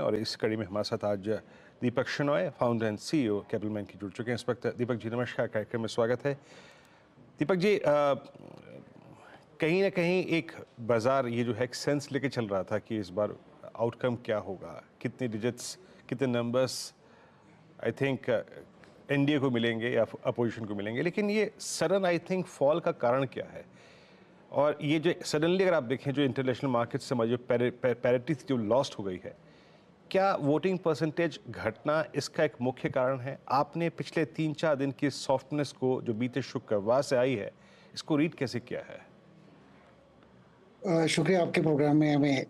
और इस कड़ी में हमारे साथ आज दीपक शेनॉय, फाउंडर एंड सीईओ कैपिटलमैन की जुड़ चुके हैं इस वक्त। दीपक जी नमस्कार, कार्यक्रम में स्वागत है। दीपक जी, कहीं ना कहीं एक बाजार ये जो है एक सेंस लेके चल रहा था कि इस बार आउटकम क्या होगा, कितने डिजिट्स, कितने नंबर्स आई थिंक एनडीए को मिलेंगे या अपोजिशन को मिलेंगे, लेकिन ये सडन आई थिंक फॉल का कारण क्या है? और ये जो सडनली अगर आप देखें जो इंटरनेशनल मार्केट से हमारी जो पैरिटी जो लॉस्ट हो गई है, क्या वोटिंग परसेंटेज घटना इसका एक मुख्य कारण है? आपने पिछले 3-4 दिन की सॉफ्टनेस को जो बीते शुक्रवार से आई है, इसको रीड कैसे किया है? शुक्रिया आपके प्रोग्राम में हमें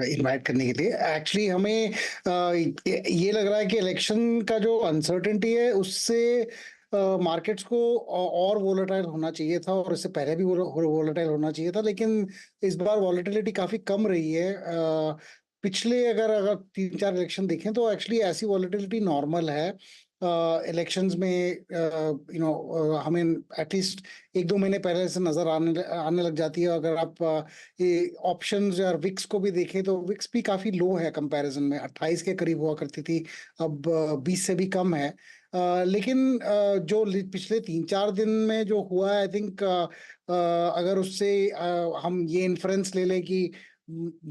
इनवाइट करने के लिए। एक्चुअली हमें ये लग रहा है कि इलेक्शन का जो अनसर्टेनिटी है उससे मार्केट्स को और वोलेटाइल होना चाहिए था, और इससे पहले भी वोलेटाइल होना चाहिए था, लेकिन इस बार वॉलेटिलिटी काफी कम रही है। पिछले अगर 3-4 इलेक्शन देखें तो एक्चुअली ऐसी वॉलेटिलिटी नॉर्मल है। इलेक्शंस में हमें एटलीस्ट 1-2 महीने पहले से नजर आने लग जाती है। अगर आप ये ऑप्शंस या विक्स को भी देखें तो विक्स भी काफी लो है कंपैरिजन में, 28 के करीब हुआ करती थी, अब 20 से भी कम है। लेकिन जो पिछले 3-4 दिन में जो हुआ है, आई थिंक अगर उससे हम ये इन्फ्रेंस ले लें कि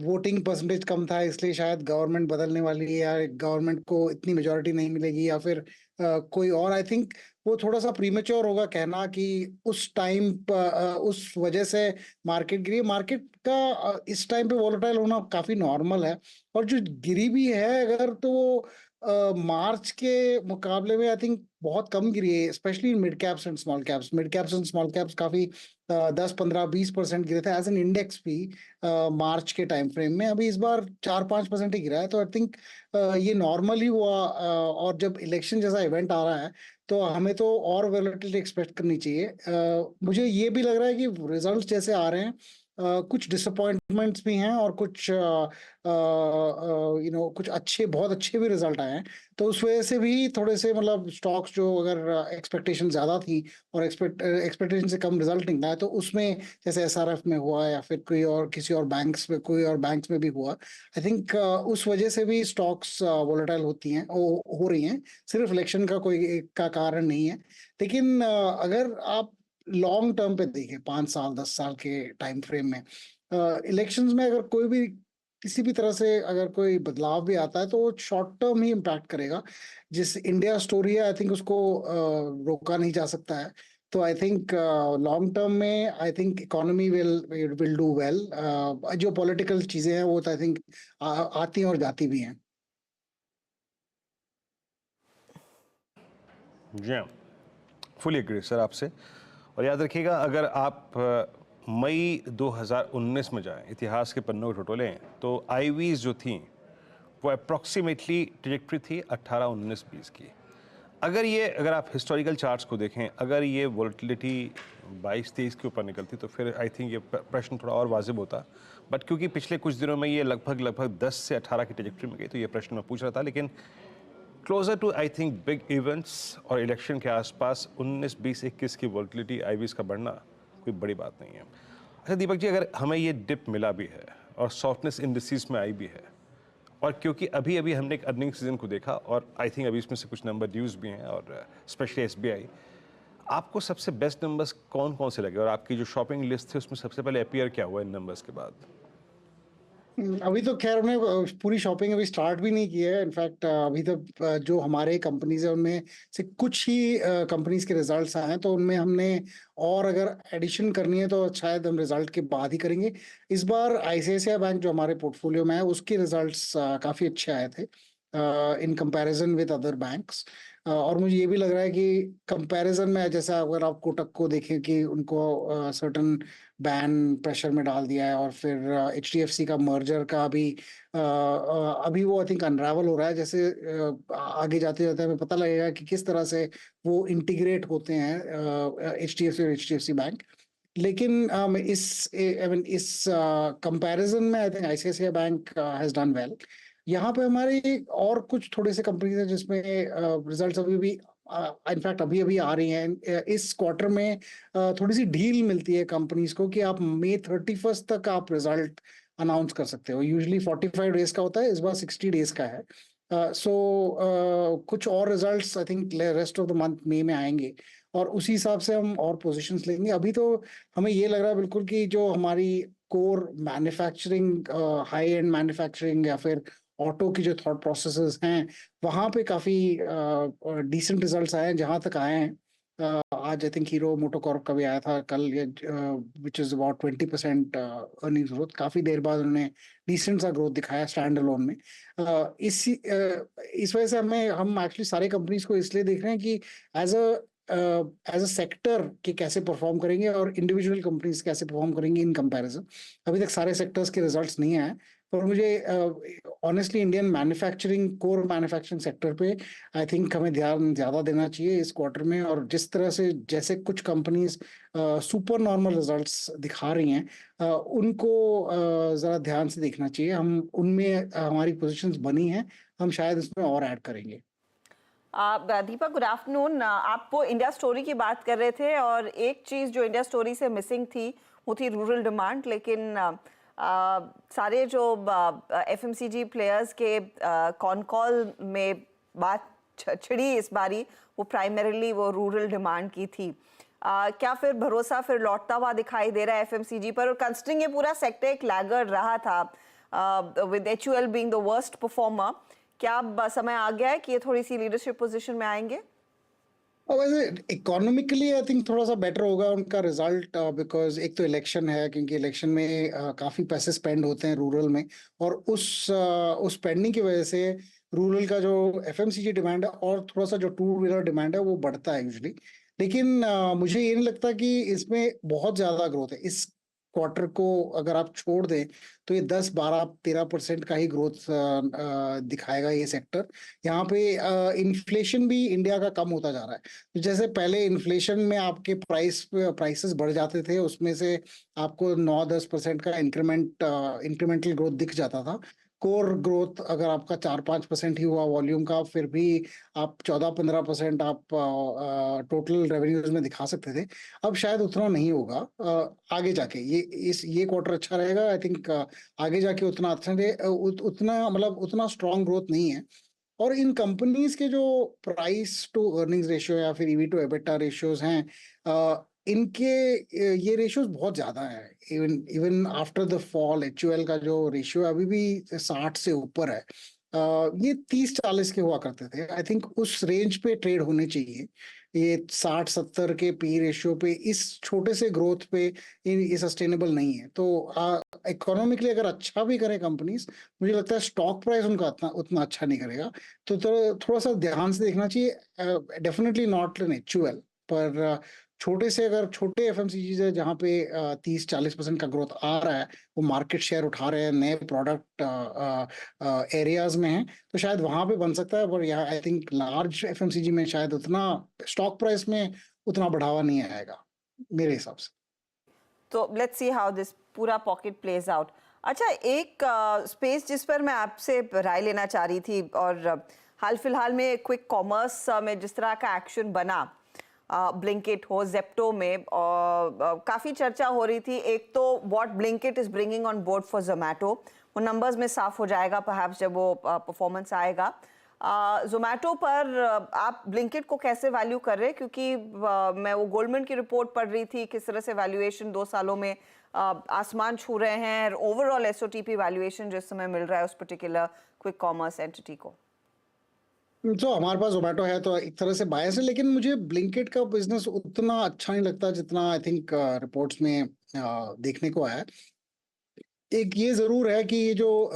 वोटिंग परसेंटेज कम था इसलिए शायद गवर्नमेंट बदलने वाली है या गवर्नमेंट को इतनी मेजोरिटी नहीं मिलेगी, या फिर कोई और, आई थिंक वो थोड़ा सा प्रीमेच्योर होगा कहना कि उस टाइम उस वजह से मार्केट गिरी। मार्केट का इस टाइम पे वॉलेटाइल होना काफी नॉर्मल है, और जो गिरी भी है अगर तो मार्च के मुकाबले में आई थिंक बहुत कम गिरी है, specially mid caps and small caps. Mid caps and small caps काफी 10-15-20% गिरे थे एज एन इंडेक्स भी मार्च के टाइम फ्रेम में। अभी इस बार 4-5% ही गिरा है, तो आई थिंक ये नॉर्मल ही हुआ। और जब इलेक्शन जैसा इवेंट आ रहा है तो हमें तो और वॉलेटिलिटी एक्सपेक्ट करनी चाहिए। मुझे ये भी लग रहा है कि रिजल्ट्स जैसे आ रहे हैं, कुछ डिसअपॉइंटमेंट्स भी हैं और कुछ कुछ अच्छे, बहुत अच्छे भी रिजल्ट आए हैं। तो उस वजह से भी थोड़े से मतलब स्टॉक्स जो अगर एक्सपेक्टेशन ज्यादा थी और एक्सपेक्टेशन से कम रिजल्ट निकला है, तो उसमें जैसे एसआरएफ में हुआ या फिर कोई और किसी और बैंक्स में भी हुआ, आई थिंक उस वजह से भी स्टॉक्स वोलेटाइल होती हैं, हो रही हैं। सिर्फ इलेक्शन का कोई का कारण नहीं है। लेकिन अगर आप लॉन्ग टर्म पे देखें, 5 साल 10 साल के टाइम फ्रेम में, इलेक्शंस में अगर कोई भी किसी भी तरह से अगर कोई बदलाव भी आता है तो वो शॉर्ट टर्म ही इम्पैक्ट करेगा। जिस इंडिया स्टोरी है आई थिंक उसको रोका नहीं जा सकता है। तो आई थिंक लॉन्ग टर्म में I think economy will do well. जो पॉलिटिकल चीजें हैं वो तो आई थिंक आती हैं और जाती भी हैं। जी हाँ, फुली एग्री सर आपसे। और याद रखिएगा, अगर आप मई 2019 में जाएं, इतिहास के पन्नों को टटोलें, तो आईवीज जो थी वो अप्रॉक्सीमेटली ट्रैजेक्टरी थी 18-19-20 की। अगर आप हिस्टोरिकल चार्ट्स को देखें, अगर ये वोलेटिलिटी 22-23 के ऊपर निकलती तो फिर आई थिंक ये प्रश्न थोड़ा और वाजिब होता। बट क्योंकि पिछले कुछ दिनों में ये लगभग 10 से 18 की ट्रैजेक्टरी में गई, तो ये प्रश्न मैं पूछ रहा था। लेकिन closer to I think big events और इलेक्शन के आसपास 19-20-21 की वोलेटिलिटी आईवीज का बढ़ना कोई बड़ी बात नहीं है। अच्छा दीपक जी, अगर हमें ये डिप मिला भी है और सॉफ्टनेस इंडिसेस में आई भी है, और क्योंकि अभी अभी हमने एक अर्निंग सीजन को देखा और आई थिंक अभी इसमें से कुछ नंबर ड्यूज भी हैं, और स्पेशली एसबीआई, आपको सबसे बेस्ट नंबर्स कौन कौन से लगे और आपकी जो शॉपिंग लिस्ट थी उसमें सबसे पहले अपीयर क्या हुआ इन नंबर्स के बाद? अभी तो खैर हमने पूरी शॉपिंग अभी स्टार्ट भी नहीं की है। इनफैक्ट अभी तो जो हमारे कंपनीज है उनमें से कुछ ही कंपनीज के रिजल्ट्स आए हैं, तो उनमें हमने और अगर एडिशन करनी है तो शायद हम रिजल्ट के बाद ही करेंगे। इस बार आईसीआईसीआई बैंक जो हमारे पोर्टफोलियो में है उसके रिजल्ट्स काफी अच्छे आए थे in comparison with other banks. और मुझे ये भी लग रहा है कि कंपैरिजन में, जैसा अगर आप कोटक को देखें कि उनको सर्टन बैन प्रेशर में डाल दिया है, और फिर एचडीएफसी का मर्जर का भी अभी वो आई थिंक अनरावल हो रहा है। जैसे आगे जाते जाते हमें पता लगेगा कि किस तरह से वो इंटीग्रेट होते हैं एचडीएफसी और एचडीएफसी बैंक। लेकिन इस कंपैरिजन में I think ICICI bank has done well. यहाँ पे हमारे और कुछ थोड़े से कंपनीज हैं जिसमें रिजल्ट्स अभी भी इनफैक्ट अभी अभी आ रही हैं। इस क्वार्टर में थोड़ी सी ढील मिलती है कंपनीज को कि आप मई 31 तक आप रिजल्ट अनाउंस कर सकते हो। यूजुअली 45 डेज का होता है, इस बार 60 डेज का है। सो कुछ और results I think rest of the month मई में आएंगे और उसी हिसाब से हम और पोजीशंस लेंगे। अभी तो हमें ये लग रहा है बिल्कुल कि जो हमारी core manufacturing, high and manufacturing या फिर ऑटो की जो थॉट प्रोसेसेस हैं, वहां पे काफी डिसेंट रिजल्ट्स आए हैं जहां तक आए हैं। आज आई थिंक हीरो मोटोकॉर्प का भी आया था कल, ये which is about 20% earnings growth. काफी देर बाद उन्होंने डिसेंट सा ग्रोथ दिखाया स्टैंड अलोन में। इस वजह से हम एक्चुअली सारे कंपनीज को इसलिए देख रहे हैं कि एज अ सेक्टर कि कैसे परफॉर्म करेंगे और इंडिविजुअल कंपनीज कैसे परफॉर्म करेंगी इन कंपैरिजन। अभी तक सारे सेक्टर्स के रिजल्ट्स नहीं आए, पर मुझे honestly Indian manufacturing, core manufacturing sector पे आई थिंक हमें ध्यान ज्यादा देना चाहिए इस क्वार्टर में। और जिस तरह से जैसे कुछ कंपनीज सुपर नॉर्मल रिजल्ट्स दिखा रही हैं, उनको जरा ध्यान से देखना चाहिए। हम उनमें हमारी पोजीशंस बनी हैं, हम शायद इसमें और ऐड करेंगे। दीपक, गुड आफ्टरनून। आप वो इंडिया स्टोरी की बात कर रहे थे और एक चीज़ जो इंडिया स्टोरी से मिसिंग थी वो थी रूरल डिमांड। लेकिन सारे जो एफएमसीजी प्लेयर्स के कॉन कॉल में बात छिड़ी इस बारी, वो प्राइमरीली वो रूरल डिमांड की थी। क्या फिर भरोसा फिर लौटता हुआ दिखाई दे रहा है एफएमसीजी पर? और कंसिडरिंग ये पूरा सेक्टर एक लैगर रहा था, with HUL being the worst performer, क्या अब समय आ गया है कि ये थोड़ी सी लीडरशिप पोजीशन में आएंगे? और वैसे इकोनॉमिकली आई थिंक थोड़ा सा बेटर होगा उनका रिजल्ट, बिकॉज एक तो इलेक्शन है, क्योंकि इलेक्शन में काफी पैसे स्पेंड होते हैं रूरल में, और उस स्पेंडिंग की वजह से रूरल का जो एफएमसीजी डिमांड है और थोड़ा सा जो टू व्हीलर डिमांड है वो बढ़ता है यूजली। लेकिन मुझे ये नहीं लगता कि इसमें बहुत ज्यादा ग्रोथ है। इस क्वार्टर को अगर आप छोड़ दें तो ये 10, 12, 13% का ही ग्रोथ दिखाएगा ये सेक्टर। यहाँ पे इन्फ्लेशन भी इंडिया का कम होता जा रहा है। तो जैसे पहले इन्फ्लेशन में आपके प्राइसेस बढ़ जाते थे, उसमें से आपको 9-10% का इंक्रीमेंटल ग्रोथ दिख जाता था। कोर ग्रोथ अगर आपका 4-5% ही हुआ वॉल्यूम का, फिर भी आप 14-15% आप टोटल रेवेन्यूज में दिखा सकते थे। अब शायद उतना नहीं होगा आगे जाके। ये क्वार्टर अच्छा रहेगा आई थिंक। आगे जाके उतना अच्छा उतना मतलब उतना स्ट्रांग ग्रोथ नहीं है। और इन कंपनीज के जो प्राइस टू अर्निंग्स रेशियो या फिर ईवी टू एबिटा रेशियोज हैं, इनके ये रेशियोज बहुत ज्यादा है। Even even after the fall HUL का जो रेशियो अभी भी 60 से ऊपर है। ये 30-40 के हुआ करते थे। आई थिंक उस रेंज पे ट्रेड होने चाहिए। ये 60-70 के पी रेशियो पे इस छोटे से ग्रोथ पे ये सस्टेनेबल नहीं है। तो इकोनॉमिकली अगर अच्छा भी करे कंपनीज, मुझे लगता है स्टॉक प्राइस उनका उतना अच्छा नहीं करेगा। तो थोड़ा सा ध्यान से देखना चाहिए। डेफिनेटली नॉट एन एचयूएल, पर छोटे से अगर छोटे एफएमसीजी है जहाँ पे 30-40% का ग्रोथ आ रहा है, वो मार्केट शेयर उठा रहे हैं, नए प्रोडक्ट एरियाज में हैं, तो शायद वहां पे बन सकता है। पर यहाँ आई थिंक लार्ज एफएमसीजी में शायद उतना स्टॉक प्राइस में उतना बढ़ावा नहीं आएगा मेरे हिसाब से। तो लेट्स सी हाउ दिस पूरा पॉकेट प्लेज आउट। अच्छा, एक स्पेस जिस पर मैं आपसे राय लेना चाह रही थी, और हाल फिलहाल में क्विक कॉमर्स में जिस तरह का एक्शन बना, ब्लिंकिट हो, जेप्टो में, काफ़ी चर्चा हो रही थी। एक तो what Blinkit is bringing on board for Zomato, वो नंबर्स में साफ हो जाएगा परहैप्स जब वो परफॉर्मेंस आएगा। जोमैटो पर आप ब्लिंकिट को कैसे वैल्यू कर रहे हैं? क्योंकि मैं वो गोल्डमैन की रिपोर्ट पढ़ रही थी, किस तरह से वैल्यूएशन 2 सालों में आसमान छू रहे हैं, ओवरऑल एसओटीपी वैल्यूएशन जिस समय मिल रहा है उस पर्टिकुलर क्विक कॉमर्स एंटिटी को। तो हमारे पास जोमेटो है तो एक तरह से बायस है, लेकिन मुझे ब्लिंकिट का बिजनेस उतना अच्छा नहीं लगता जितना आई थिंक रिपोर्ट्स में देखने को आया है। एक ये जरूर है कि ये जो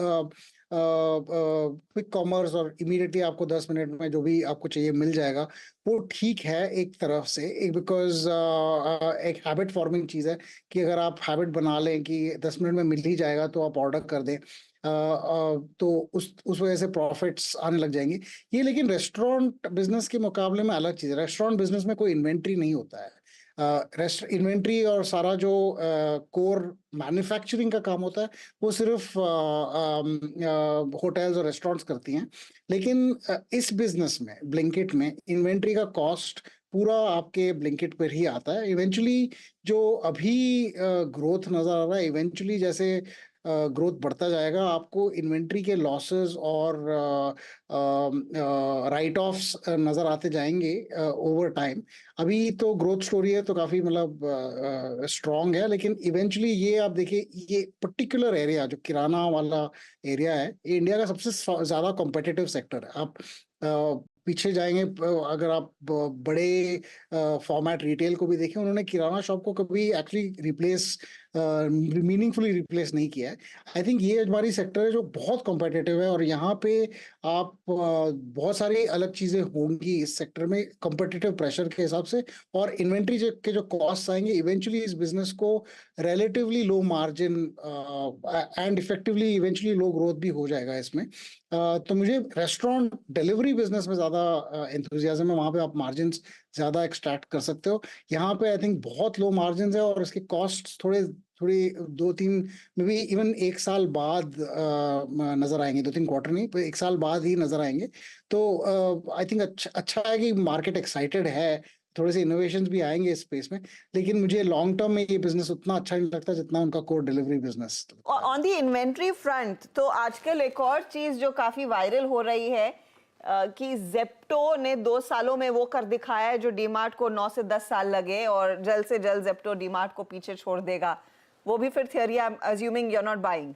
क्विक कॉमर्स और इमीडिएटली आपको 10 मिनट में जो भी आपको चाहिए मिल जाएगा, वो ठीक है एक तरफ से। एक बिकॉज एक हैबिट फॉर्मिंग चीज़ है कि अगर आप हैबिट बना लें कि 10 मिनट में मिल ही जाएगा तो आप ऑर्डर कर दें, तो उस वजह से प्रॉफिट्स आने लग जाएंगे। ये लेकिन रेस्टोरेंट बिजनेस के मुकाबले में अलग चीज़ है। रेस्टोरेंट बिजनेस में कोई इन्वेंट्री नहीं होता है। इन्वेंट्री और सारा जो कोर मैन्युफैक्चरिंग का काम होता है वो सिर्फ होटल्स और रेस्टोरेंट्स करती हैं। लेकिन इस बिजनेस में, ब्लिंकिट में, इन्वेंट्री का कॉस्ट पूरा आपके ब्लिंकिट पर ही आता है। इवेंचुअली जो अभी ग्रोथ नजर आ रहा है, इवेंचुअली जैसे ग्रोथ बढ़ता जाएगा, आपको इन्वेंट्री के लॉसेस और राइट ऑफ्स नजर आते जाएंगे ओवर टाइम। अभी तो ग्रोथ स्टोरी है तो काफी मतलब स्ट्रांग है, लेकिन इवेंचुअली ये आप देखिए, ये पर्टिकुलर एरिया जो किराना वाला एरिया है, ये इंडिया का सबसे ज्यादा कॉम्पिटिटिव सेक्टर है। आप पीछे जाएंगे, अगर आप बड़े फॉर्मेट रिटेल को भी देखें, उन्होंने किराना शॉप को कभी एक्चुअली रिप्लेस मीनिंगफुली रिप्लेस नहीं किया है। आई थिंक ये हमारी सेक्टर है जो बहुत कॉम्पिटिटिव है, और यहाँ पे आप बहुत सारी अलग चीजें होंगी इस सेक्टर में कॉम्पिटिटिव प्रेशर के हिसाब से, और इन्वेंट्री के जो कॉस्ट आएंगे, इवेंचुअली इस बिजनेस को relatively low margin and effectively eventually low growth भी हो जाएगा इसमें। तो मुझे रेस्टोरेंट डिलीवरी बिजनेस में ज्यादा एंथुजियाज्म है, वहां पे आप मार्जिन ज्यादा एक्सट्रैक्ट कर सकते हो। यहाँ पे आई थिंक बहुत लो मार्जिन है, और इसके कॉस्ट थोड़ी 2-3 में भी इवन 1 साल बाद नजर आएंगे, 2-3 क्वार्टर नहीं, पर 1 साल बाद ही नजर आएंगे। तो आई थिंक अच्छा है कि मार्केट एक्साइटेड है, थोड़े से इनोवेशंस भी आएंगे इस स्पेस में, लेकिन मुझे लॉन्ग टर्म में ये बिजनेस उतना अच्छा नहीं लगता जितना उनका core delivery business. On the inventory front तो आजकल एक और चीज जो काफी वायरल हो रही है कि जेप्टो ने 2 सालों में वो कर दिखाया है जो डीमार्ट को 9 से 10 साल लगे, और जल्द से जल्द जेप्टो डीमार्ट को पीछे छोड़ देगा। वो भी फिर theory, I am assuming you are not buying.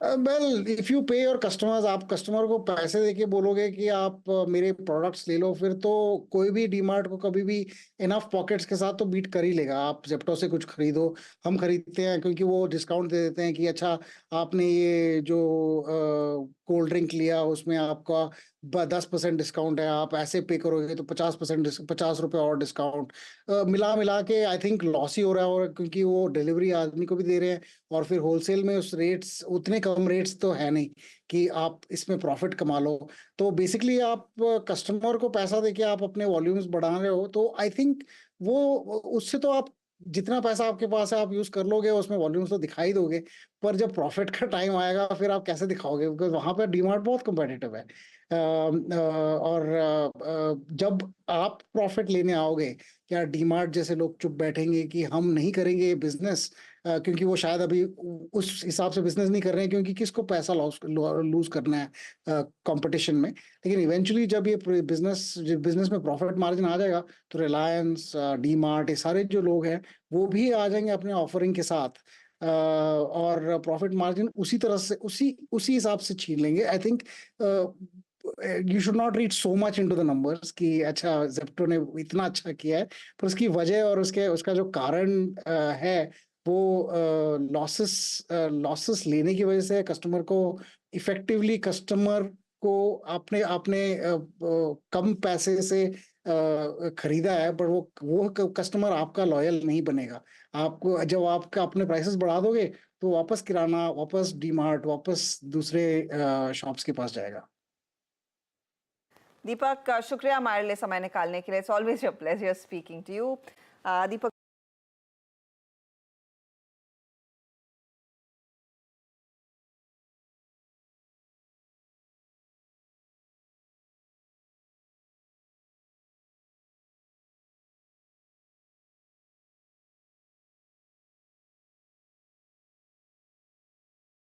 Well, if you pay your customers, आप कस्टमर को पैसे देके बोलोगे कि आप मेरे प्रोडक्ट्स ले लो, फिर तो कोई भी डीमार्ट को कभी भी इनफ पॉकेट्स के साथ तो बीट कर ही लेगा। आप जेप्टो से कुछ खरीदो, हम खरीदते हैं क्योंकि वो डिस्काउंट दे देते हैं कि अच्छा, आपने ये जो कोल्ड ड्रिंक लिया उसमें आपका 10% डिस्काउंट है, आप ऐसे पे करोगे तो 50% 50 रुपये और डिस्काउंट। मिला मिला के आई थिंक लॉस ही हो रहा है, और क्योंकि वो डिलीवरी आदमी को भी दे रहे हैं, और फिर होलसेल में उस रेट्स, उतने कम रेट्स तो है नहीं कि आप इसमें प्रॉफिट कमा लो। तो बेसिकली आप कस्टमर को पैसा देके आप अपने वॉल्यूम्स बढ़ा रहे हो, तो आई थिंक वो उससे तो आप जितना पैसा आपके पास है आप यूज कर लोगे, उसमें वॉल्यूम्स तो दिखाई दोगे, पर जब प्रॉफिट का टाइम आएगा फिर आप कैसे दिखाओगे, बिकॉज वहां पर डीमार्ट बहुत कम्पिटिटिव है। और जब आप प्रॉफिट लेने आओगे, क्या डीमार्ट जैसे लोग चुप बैठेंगे कि हम नहीं करेंगे ये बिजनेस? क्योंकि वो शायद अभी उस हिसाब से बिजनेस नहीं कर रहे हैं, क्योंकि किसको पैसा लूज करना है कंपटीशन में। लेकिन इवेंचुअली जब ये बिजनेस में प्रॉफिट मार्जिन आ जाएगा, तो रिलायंस, डीमार्ट, ये सारे जो लोग हैं वो भी आ जाएंगे अपने ऑफरिंग के साथ, और प्रॉफिट मार्जिन उसी तरह से उसी हिसाब से छीन लेंगे। I think you should not read so much into the numbers कि अच्छा जेप्टो ने इतना अच्छा किया है, पर उसकी वजह और उसका जो कारण है वो लॉसेस लेने की वजह से कस्टमर को इफेक्टिवली कस्टमर को आपने आपने कम पैसे से खरीदा है, पर वो कस्टमर आपका लॉयल नहीं बनेगा। आपको जब आपका अपने प्राइसेस बढ़ा दोगे, तो वापस किराना, वापस डीमार्ट, वापस दूसरे शॉप्स के पास जाएगा। दीपक, शुक्रिया हमारे लिए समय निकालने के लिए। It's always your pleasure speaking to you. Deepak